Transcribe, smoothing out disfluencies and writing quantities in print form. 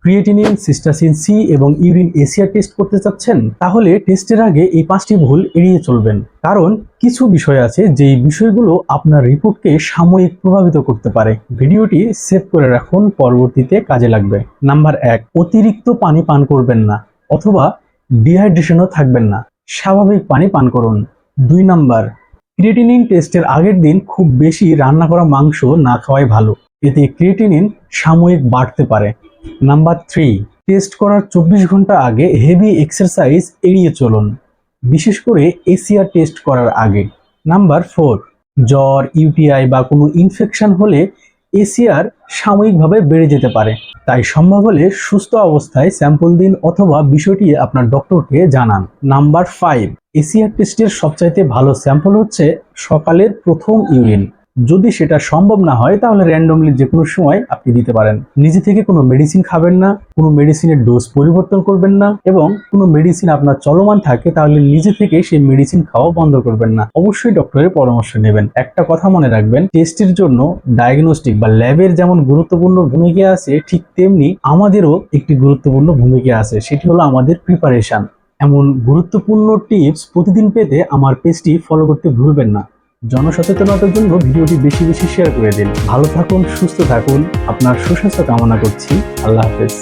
Creatinine, সিস্টাসিন C এবং urine ACR test করতে চাচ্ছেন? তাহলে টেস্টের আগে এই 5টি ভুল এড়িয়ে চলবেন, কারণ কিছু বিষয় আছে যেই বিষয়গুলো আপনার রিপোর্টকে সাময়িক প্রভাবিত করতে পারে। ভিডিওটি সেভ করে রাখুন, পরবর্তীতে কাজে লাগবে। নাম্বার 1, অতিরিক্ত পানি পান করবেন না অথবা ডিহাইড্রেশনও থাকবেন না, স্বাভাবিক পানি পান করুন। 2 নাম্বার, ক্রিয়েটিনিন টেস্টের আগের দিন খুব বেশি রান্না করা মাংস না খাওয়াই ভালো, এতে ক্রিয়েটিনিন সাময়িক বাড়তে পারে। নাম্বার 3, টেস্ট করার 24 ঘন্টা আগে হেভি এক্সারসাইজ এড়িয়ে চলুন, বিশেষ করে এসিআর টেস্ট করার আগে। নাম্বার 4, জ্বর, ইউটিআই বা কোনো ইনফেকশন হলে এসিআর সাময়িকভাবে বেড়ে যেতে পারে, তাই সম্ভব হলে সুস্থ অবস্থায় স্যাম্পল দিন অথবা বিষয়টি আপনার ডক্টরকে জানান। নাম্বার 5, এসিআর টেস্টের সবচাইতে ভালো স্যাম্পল হচ্ছে সকালের প্রথম ইউরিন। যদি সেটা সম্ভব না হয় তাহলে র্যান্ডমলি যে কোনো সময় আপনি দিতে পারেন। নিজে থেকে কোনো মেডিসিন খাবেন না, কোনো মেডিসিনের ডোজ পরিবর্তন করবেন না, এবং কোনো মেডিসিন আপনার চলমান থাকে তাহলে নিজে থেকে সেই মেডিসিন খাওয়া বন্ধ করবেন না। অবশ্যই ডক্টরের পরামর্শ নেবেন। একটা কথা মনে রাখবেন, টেস্টের জন্য ডায়াগনস্টিক বা ল্যাবের যেমন গুরুত্বপূর্ণ ভূমিকা আছে, ঠিক তেমনি আমাদেরও একটি গুরুত্বপূর্ণ ভূমিকা আছে, সেটি হলো আমাদের প্রিপারেশন। এমন গুরুত্বপূর্ণ টিপস প্রতিদিন পেতে আমার পেজটি ফলো করতে ভুলবেন না। জনসচেতনতার জন্য ভিডিওটি বেশি বেশি শেয়ার করে দিন। ভালো থাকুন, সুস্থ থাকুন, আপনার সুস্বাস্থ্য কামনা করছি। আল্লাহ হাফেজ।